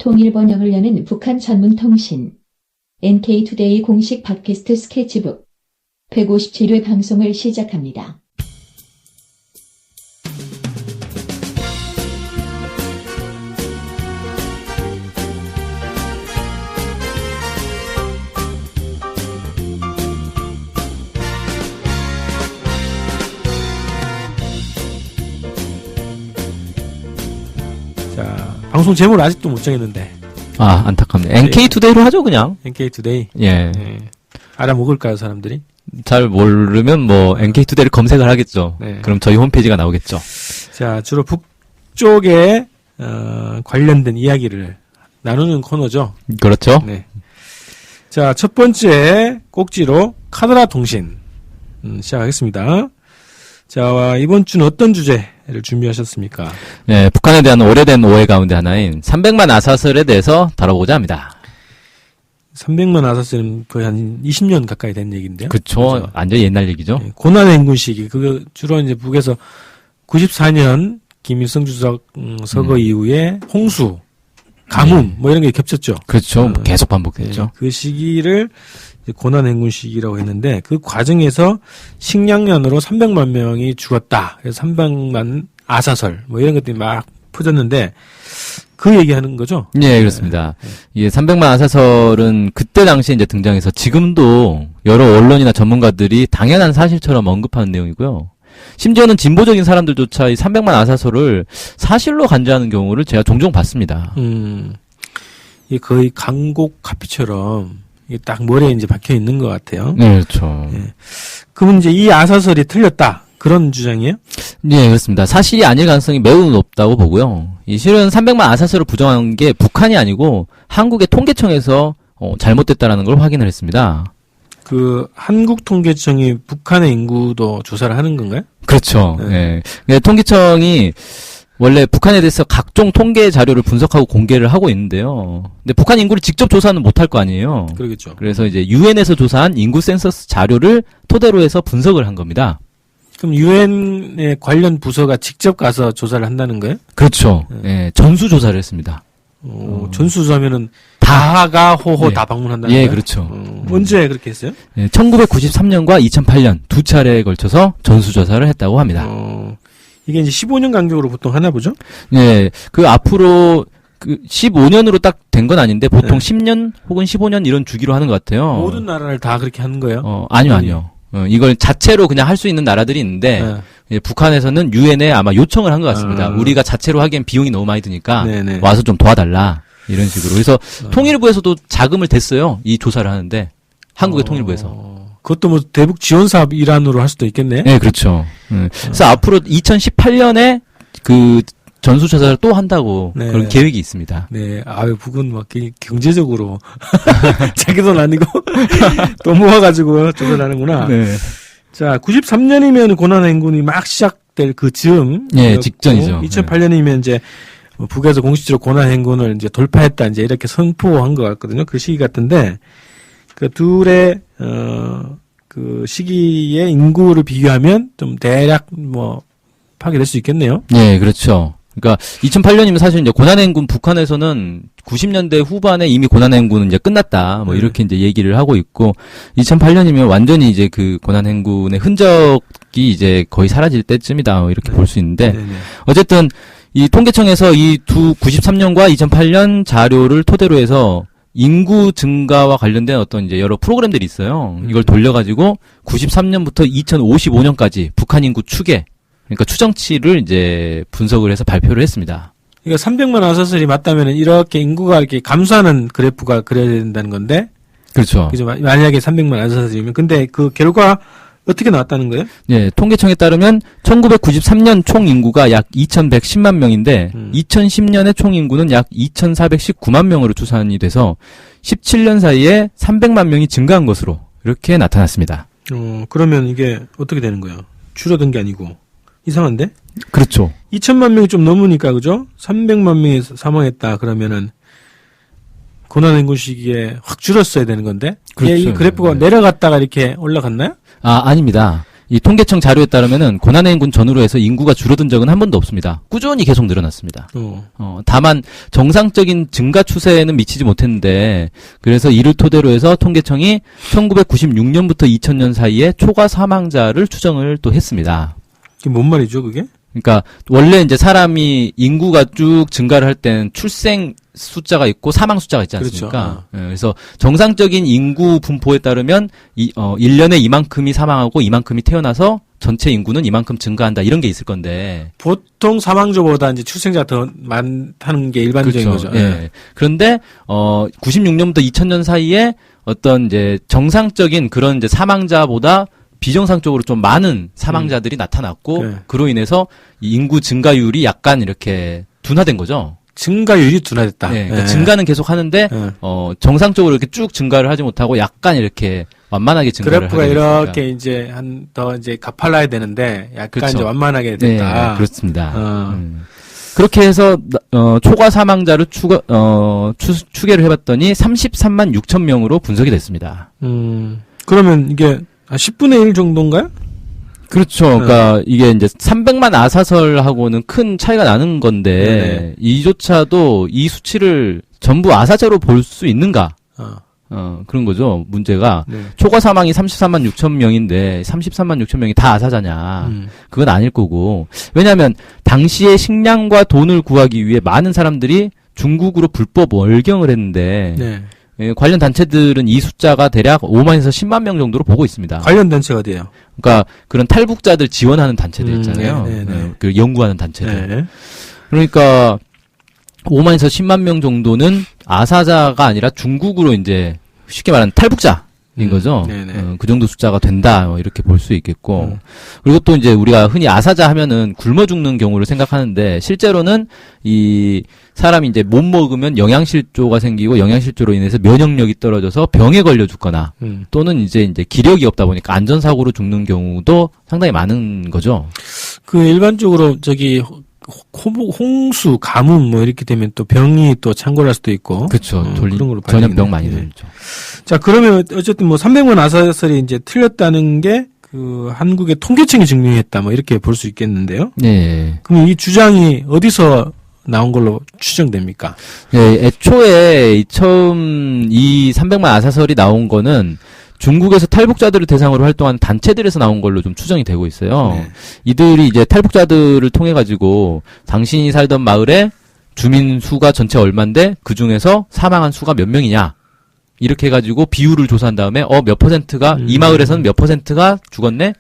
통일 번영을 여는 북한 전문 통신 NK투데이 공식 팟캐스트 스케치북 157회 방송을 시작합니다. 자, 방송 제목을 아직도 못 정했는데. 아, 안타깝네. NK투데이로 하죠, 그냥. NK투데이. 예. 네. 알아먹을까요, 사람들이? 잘 모르면 뭐, NK투데이를 검색을 하겠죠. 네. 그럼 저희 홈페이지가 나오겠죠. 자, 주로 북쪽에, 관련된 이야기를 나누는 코너죠. 그렇죠. 네. 자, 첫 번째 꼭지로 카더라 통신. 시작하겠습니다. 자, 이번 주는 어떤 주제를 준비하셨습니까? 네, 북한에 대한 오래된 오해 가운데 하나인 300만 아사설에 대해서 다뤄보자 합니다. 300만 아사스는 거의 한 20년 가까이 된 얘기인데요. 그쵸. 완전 옛날 얘기죠. 네, 고난행군 시기. 그거 주로 이제 북에서 94년 김일성 주석 서거 이후에 홍수, 가뭄 뭐 이런 게 겹쳤죠. 그렇죠. 계속 반복됐죠. 네, 그 시기를 고난행군 시기라고 했는데 그 과정에서 식량난으로 300만 명이 죽었다. 그래서 300만 아사설 뭐 이런 것들이 막 퍼졌는데 그 얘기하는 거죠? 예, 그렇습니다. 이 300만 아사설은 그때 당시에 이제 등장해서 지금도 여러 언론이나 전문가들이 당연한 사실처럼 언급하는 내용이고요. 심지어는 진보적인 사람들조차 이 300만 아사설을 사실로 간주하는 경우를 제가 종종 봤습니다. 이게 거의 강곡 카피처럼 이게 딱 머리에 이제 박혀 있는 것 같아요. 네, 그렇죠. 예. 그러면 이제 이 아사설이 틀렸다. 그런 주장이에요? 네, 그렇습니다. 사실이 아닐 가능성이 매우 높다고 보고요. 이 실은 300만 아사설을 부정한 게 북한이 아니고 한국의 통계청에서 잘못됐다라는 걸 확인을 했습니다. 그 한국통계청이 북한의 인구도 조사를 하는 건가요? 그렇죠. 네. 통계청이 원래 북한에 대해서 각종 통계 자료를 분석하고 공개를 하고 있는데요. 근데 북한 인구를 직접 조사는 못할 거 아니에요. 그러겠죠. 그래서 이제 유엔에서 조사한 인구 센서스 자료를 토대로 해서 분석을 한 겁니다. 그럼 유엔의 관련 부서가 직접 가서 조사를 한다는 거예요? 그렇죠. 예, 전수 조사를 했습니다. 전수조사면은 다가 호호 예. 다 방문한다는 예, 거예요? 그렇죠. 언제 그렇게 했어요? 예, 1993년과 2008년 두 차례에 걸쳐서 전수 조사를 했다고 합니다. 이게 이제 15년 간격으로 보통 하나 보죠? 예, 그 앞으로 그 15년으로 딱 된 건 아닌데 보통 10년 혹은 15년 이런 주기로 하는 것 같아요. 모든 나라를 다 그렇게 하는 거예요? 아니요. 이걸 자체로 그냥 할 수 있는 나라들이 있는데 예, 북한에서는 유엔에 아마 요청을 한 것 같습니다. 우리가 자체로 하기엔 비용이 너무 많이 드니까 와서 좀 도와달라 이런 식으로. 그래서 통일부에서도 자금을 댔어요. 이 조사를 하는데 한국의 통일부에서. 그것도 뭐 대북 지원 사업 일환으로 할 수도 있겠네. 네, 그렇죠. 그래서 앞으로 2018년에 그 전수조사를 또 한다고 그런 계획이 있습니다. 네, 아유 북은 막 경제적으로 자기 돈 아니고 돈 모아가지고 조사를 하는구나. 네. 자, 93년이면 고난행군이 막 시작될 그 즈음. 예, 직전이죠. 2008년이면 이제 북에서 공식적으로 고난행군을 이제 돌파했다 이제 이렇게 선포한 것 같거든요. 그 시기 같은데 그 둘의 그 시기의 인구를 비교하면 좀 대략 뭐 파악될 수 있겠네요. 네, 그렇죠. 그러니까 2008년이면 사실 이제 고난행군 북한에서는 90년대 후반에 이미 고난행군은 이제 끝났다. 뭐 이렇게 이제 얘기를 하고 있고 2008년이면 완전히 이제 그 고난행군의 흔적이 이제 거의 사라질 때쯤이다. 뭐 이렇게 볼 수 있는데 어쨌든 이 통계청에서 이 두 93년과 2008년 자료를 토대로 해서 인구 증가와 관련된 어떤 이제 여러 프로그램들이 있어요. 이걸 돌려가지고 93년부터 2055년까지 북한 인구 추계, 그러니까 추정치를 이제 분석을 해서 발표를 했습니다. 그러니까 300만 아사설이 맞다면 이렇게 인구가 이렇게 감소하는 그래프가 그려야 된다는 건데. 그렇죠. 그죠. 만약에 300만 아사설이면. 근데 그 결과 어떻게 나왔다는 거예요? 네, 통계청에 따르면 1993년 총 인구가 약 2,110만 명인데 2010년의 총 인구는 약 2,419만 명으로 추산이 돼서 17년 사이에 300만 명이 증가한 것으로 이렇게 나타났습니다. 그러면 이게 어떻게 되는 거예요? 줄어든 게 아니고. 이상한데? 그렇죠. 2천만 명이 좀 넘으니까, 그죠? 300만 명이 사망했다, 그러면은, 고난행군 시기에 확 줄었어야 되는 건데? 그렇죠. 이 그래프가 내려갔다가 이렇게 올라갔나요? 아닙니다. 이 통계청 자료에 따르면은 고난의 인군 전후로 해서 인구가 줄어든 적은 한 번도 없습니다. 꾸준히 계속 늘어났습니다. 다만 정상적인 증가 추세에는 미치지 못했는데 그래서 이를 토대로 해서 통계청이 1996년부터 2000년 사이에 초과 사망자를 추정을 또 했습니다. 이게 뭔 말이죠, 그게? 그러니까 원래 이제 사람이 인구가 쭉 증가를 할 때는 출생 숫자가 있고 사망 숫자가 있지 않습니까? 그렇죠. 그래서 정상적인 인구 분포에 따르면 1년에 이만큼이 사망하고 이만큼이 태어나서 전체 인구는 이만큼 증가한다 이런 게 있을 건데 보통 사망자보다 이제 출생자가 더 많다는 게 일반적인 그렇죠. 거죠. 예. 그런데 96년부터 2000년 사이에 어떤 이제 정상적인 그런 이제 사망자보다 비정상적으로 좀 많은 사망자들이 나타났고 네. 그로 인해서 이 인구 증가율이 약간 이렇게 둔화된 거죠. 증가율이 둔화됐다. 네, 그러니까 예. 증가는 계속 하는데 예. 정상적으로 이렇게 쭉 증가를 하지 못하고 약간 이렇게 완만하게 증가를 그래프가 하게 이렇게 이제 더 이제 가팔라야 되는데 약간 그렇죠. 이제 완만하게 됐다. 네, 그렇습니다. 어. 그렇게 해서 초과 사망자를 추계를 해봤더니 33만 6천 명으로 분석이 됐습니다. 그러면 이게 10분의 1 정도인가요? 그렇죠. 그러니까 이게 이제 300만 아사설하고는 큰 차이가 나는 건데 네네. 이조차도 이 수치를 전부 아사제로 볼 수 있는가? 그런 거죠. 문제가 네. 초과 사망이 33만 6천 명인데 33만 6천 명이 다 아사자냐? 그건 아닐 거고. 왜냐하면 당시에 식량과 돈을 구하기 위해 많은 사람들이 중국으로 불법 월경을 했는데 네. 예, 관련 단체들은 이 숫자가 대략 5만에서 10만 명 정도로 보고 있습니다. 관련 단체가 어디예요? 그러니까 그런 탈북자들 지원하는 단체들 있잖아요. 네. 그 연구하는 단체들. 네. 그러니까 5만에서 10만 명 정도는 아사자가 아니라 중국으로 이제 쉽게 말하는 탈북자인 거죠. 네네. 그 정도 숫자가 된다. 뭐 이렇게 볼 수 있겠고. 그리고 또 이제 우리가 흔히 아사자 하면은 굶어 죽는 경우를 생각하는데 실제로는 이 사람이 이제 못 먹으면 영양실조가 생기고 영양실조로 인해서 면역력이 떨어져서 병에 걸려 죽거나 또는 이제 기력이 없다 보니까 안전사고로 죽는 경우도 상당히 많은 거죠. 그 일반적으로 홍수, 가뭄 뭐 이렇게 되면 또 병이 또 창궐할 수도 있고. 그렇죠. 그런 걸로 전염병 많이 예. 들죠. 자, 그러면 어쨌든 뭐 300만 아사설이 이제 틀렸다는 게 그 한국의 통계청이 증명했다 뭐 이렇게 볼 수 있겠는데요. 네. 그럼 이 주장이 어디서 나온 걸로 추정됩니까? 네, 애초에 처음 이 300만 아사설이 나온 거는 중국에서 탈북자들을 대상으로 활동하는 단체들에서 나온 걸로 좀 추정이 되고 있어요. 네. 이들이 이제 탈북자들을 통해 가지고 당신이 살던 마을에 주민 수가 전체 얼마인데 그 중에서 사망한 수가 몇 명이냐 이렇게 해가지고 비율을 조사한 다음에 몇 퍼센트가 이 마을에서는 몇 퍼센트가 죽었네.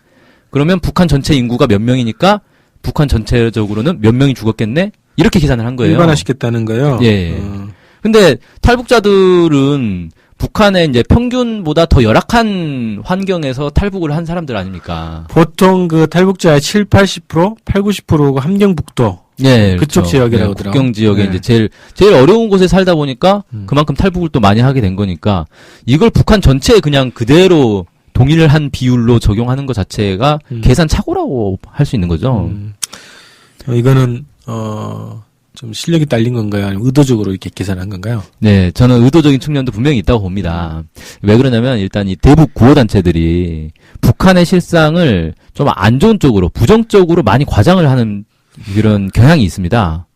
그러면 북한 전체 인구가 몇 명이니까 북한 전체적으로는 몇 명이 죽었겠네. 이렇게 계산을 한 거예요. 일반화시켰다는 거요. 예. 근데 탈북자들은 북한의 이제 평균보다 더 열악한 환경에서 탈북을 한 사람들 아닙니까? 보통 그 탈북자의 7, 80%, 8, 90%가 함경북도. 예, 그쪽 그렇죠. 지역이라고 예, 하더라고요. 국경 지역에 네. 이제 제일 어려운 곳에 살다 보니까 그만큼 탈북을 또 많이 하게 된 거니까 이걸 북한 전체에 그냥 그대로 동일한 비율로 적용하는 것 자체가 계산 착오라고 할 수 있는 거죠. 이거는 좀 실력이 딸린 건가요? 아니면 의도적으로 이렇게 계산한 건가요? 네, 저는 의도적인 측면도 분명히 있다고 봅니다. 왜 그러냐면 일단 이 대북 구호단체들이 북한의 실상을 좀 안 좋은 쪽으로, 부정적으로 많이 과장을 하는 그런 경향이 있습니다.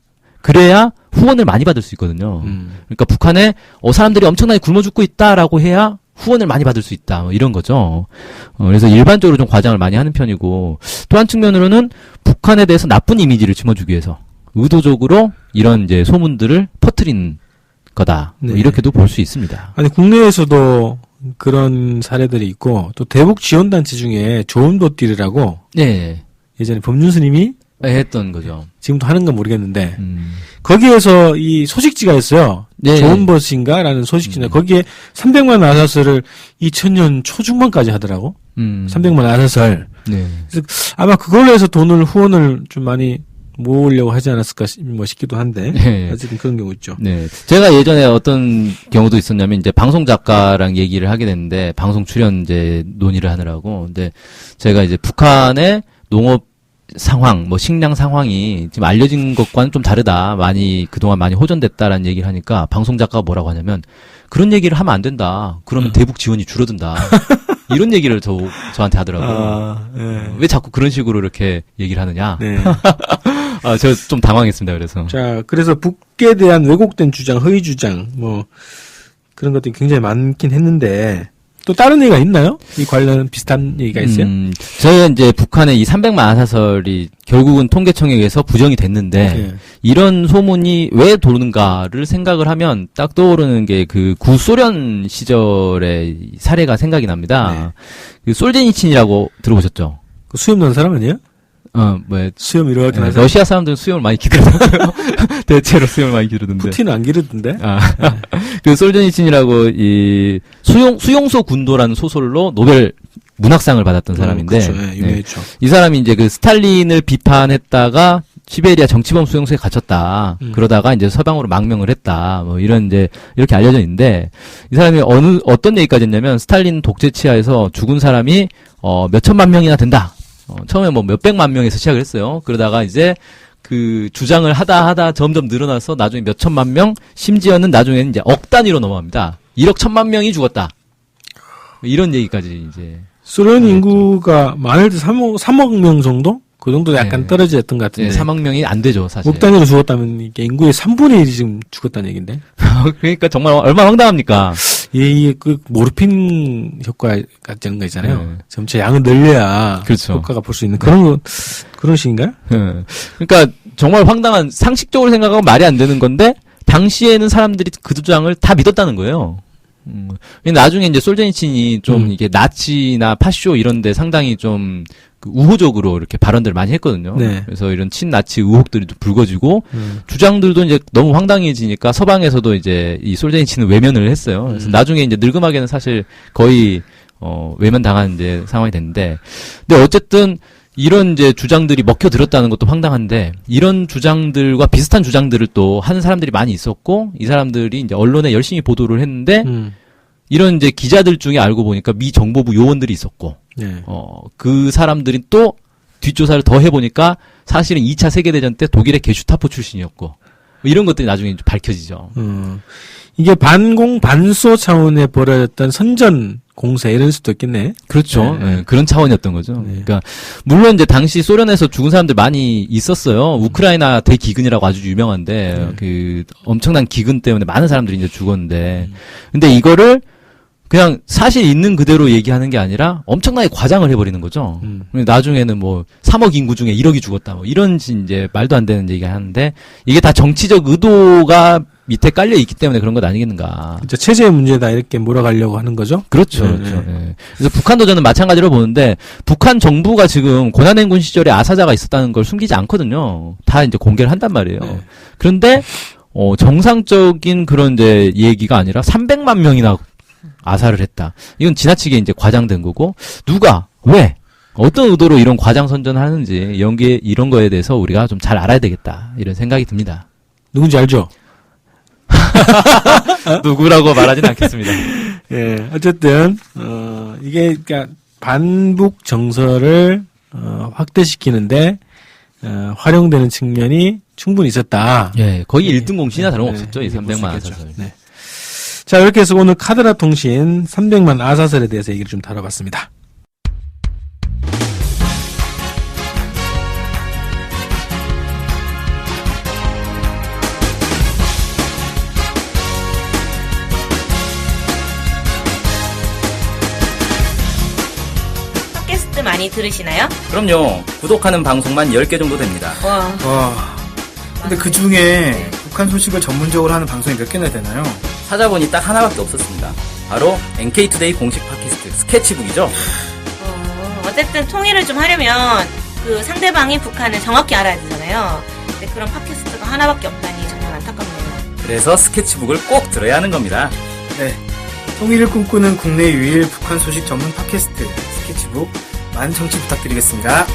그래야 후원을 많이 받을 수 있거든요. 그러니까 북한에 사람들이 엄청나게 굶어 죽고 있다라고 해야 후원을 많이 받을 수 있다. 뭐 이런 거죠. 그래서 일반적으로 좀 과장을 많이 하는 편이고 또 한 측면으로는 북한에 대해서 나쁜 이미지를 심어주기 위해서 의도적으로 이런 이제 소문들을 퍼뜨린 거다. 뭐 네. 이렇게도 볼 수 있습니다. 아니, 국내에서도 그런 사례들이 있고, 또 대북 지원단체 중에 좋은도띠르라고 네. 예전에 법륜 스님이 했던 거죠. 지금도 하는가 모르겠는데, 거기에서 이 소식지가 있어요. 네. 좋은벗인가라는 소식지인데, 거기에 300만 아사설을 2000년 초중반까지 하더라고. 300만 아사설. 네. 그래서 아마 그걸로 해서 후원을 좀 많이 모으려고 하지 않았을까 싶기도 한데, 네. 어쨌든 그런 경우 있죠. 네. 제가 예전에 어떤 경우도 있었냐면, 이제 방송 작가랑 얘기를 하게 됐는데, 방송 출연 이제 논의를 하느라고. 근데 제가 이제 북한의 농업 상황, 뭐 식량 상황이 지금 알려진 것과는 좀 다르다. 그동안 많이 호전됐다라는 얘기를 하니까, 방송 작가가 뭐라고 하냐면, 그런 얘기를 하면 안 된다. 그러면 대북 지원이 줄어든다. 이런 얘기를 저한테 하더라고요. 예. 왜 자꾸 그런 식으로 이렇게 얘기를 하느냐. 네. 제가 좀 당황했습니다. 그래서. 자, 그래서 북에 대한 왜곡된 주장, 허위 주장, 뭐, 그런 것들이 굉장히 많긴 했는데, 또 다른 얘기가 있나요? 이 관련 비슷한 얘기가 있어요? 저희가 이제 북한의 이 300만 아사설이 결국은 통계청에 의해서 부정이 됐는데, 네. 이런 소문이 왜 도는가를 생각을 하면 딱 떠오르는 게 그 구소련 시절의 사례가 생각이 납니다. 네. 그 솔제니친이라고 들어보셨죠? 그 수염 난 사람 아니에요? 수염 이렇게 난 사람? 러시아 사람들은 수염을 많이 기르더라고요. 대체로 수염을 많이 기르던데. 푸틴은 안 기르던데? 그 솔제니친이라고 이 수용소 군도라는 소설로 노벨 문학상을 받았던 사람인데. 그렇죠. 네, 유명했죠. 이 사람이 이제 그 스탈린을 비판했다가 시베리아 정치범 수용소에 갇혔다. 그러다가 이제 서방으로 망명을 했다. 뭐 이런 이제 이렇게 알려져 있는데 이 사람이 어떤 얘기까지 했냐면 스탈린 독재 치하에서 죽은 사람이 몇천만 명이나 된다. 처음에 뭐 몇백만 명에서 시작을 했어요. 그러다가 이제 그 주장을 하다 점점 늘어나서 나중에 몇천만 명, 심지어는 나중에는 이제 억 단위로 넘어갑니다. 1억 1,000만 명이 죽었다. 이런 얘기까지 이제. 소련 인구가 많을 때 3억 명 정도? 그 정도 약간 네. 떨어졌던 것 같은데. 네, 3억 명이 안 되죠, 사실. 억 단위로 죽었다면 이게 인구의 3분의 1이 지금 죽었다는 얘긴데. 그러니까 정말 얼마나 황당합니까? 이 그 모르핀 효과 같은 거 있잖아요. 네. 점차 양을 늘려야 그렇죠. 효과가 볼 수 있는 그런 식인가요? 그러니까 정말 황당한 상식적으로 생각하면 말이 안 되는 건데 당시에는 사람들이 그 주장을 다 믿었다는 거예요. 나중에 이제 솔제니친이 좀 이게 나치나 파쇼 이런데 상당히 좀 그 우호적으로 이렇게 발언들을 많이 했거든요. 네. 그래서 이런 친나치 의혹들이 좀 불거지고 주장들도 이제 너무 황당해지니까 서방에서도 이제 이 솔제니친은 외면을 했어요. 그래서 나중에 이제 늙음하게는 사실 거의 외면 당한 이제 상황이 됐는데, 근데 어쨌든 이런 이제 주장들이 먹혀들었다는 것도 황당한데 이런 주장들과 비슷한 주장들을 또 하는 사람들이 많이 있었고 이 사람들이 이제 언론에 열심히 보도를 했는데 이런 이제 기자들 중에 알고 보니까 미 정보부 요원들이 있었고 네. 그 사람들이 또 뒷조사를 더 해보니까 사실은 2차 세계대전 때 독일의 게슈타포 출신이었고 이런 것들이 나중에 이제 밝혀지죠. 이게 반공 반소 차원에 벌어졌던 선전 공세 이럴 수도 있겠네. 그렇죠. 네. 네, 그런 차원이었던 거죠. 네. 그러니까 물론 이제 당시 소련에서 죽은 사람들 많이 있었어요. 우크라이나 대기근이라고 아주 유명한데 그 엄청난 기근 때문에 많은 사람들이 이제 죽었는데 근데 이거를 그냥 사실 있는 그대로 얘기하는 게 아니라 엄청나게 과장을 해버리는 거죠. 나중에는 뭐 3억 인구 중에 1억이 죽었다 뭐 이런 이제 말도 안 되는 얘기 하는데 이게 다 정치적 의도가 밑에 깔려 있기 때문에 그런 것 아니겠는가. 진짜 체제의 문제다 이렇게 몰아가려고 하는 거죠. 그렇죠. 네, 그렇죠. 네. 네. 그래서 북한도 저는 마찬가지로 보는데 북한 정부가 지금 고난행군 시절에 아사자가 있었다는 걸 숨기지 않거든요. 다 이제 공개를 한단 말이에요. 네. 그런데 정상적인 그런 이제 얘기가 아니라 300만 명이나 아사를 했다. 이건 지나치게 이제 과장된 거고 누가 왜 어떤 의도로 이런 과장 선전을 하는지 이런 거에 대해서 우리가 좀 잘 알아야 되겠다 이런 생각이 듭니다. 누군지 알죠? 누구라고 말하진 않겠습니다. 예, 어쨌든 이게 그러니까 반북 정서를 확대시키는데 활용되는 측면이 충분히 있었다. 예, 거의 1등 공신이나 네, 다름없었죠. 이 이렇게 볼 300만 수 있겠죠. 아사설. 네. 자, 이렇게 해서 오늘 카드라 통신 300만 아사설에 대해서 얘기를 좀 다뤄봤습니다. 팟캐스트 많이 들으시나요? 그럼요. 구독하는 방송만 10개 정도 됩니다. 와, 근데 그 중에 북한 소식을 전문적으로 하는 방송이 몇 개나 되나요? 찾아보니 딱 하나밖에 없었습니다. 바로 NK투데이 공식 팟캐스트 스케치북이죠. 어쨌든 통일을 좀 하려면 그 상대방이 북한을 정확히 알아야 되잖아요. 근데 그런 팟캐스트가 하나밖에 없다니 정말 안타깝네요. 그래서 스케치북을 꼭 들어야 하는 겁니다. 네. 통일을 꿈꾸는 국내 유일 북한 소식 전문 팟캐스트 스케치북 많은 청취 부탁드리겠습니다.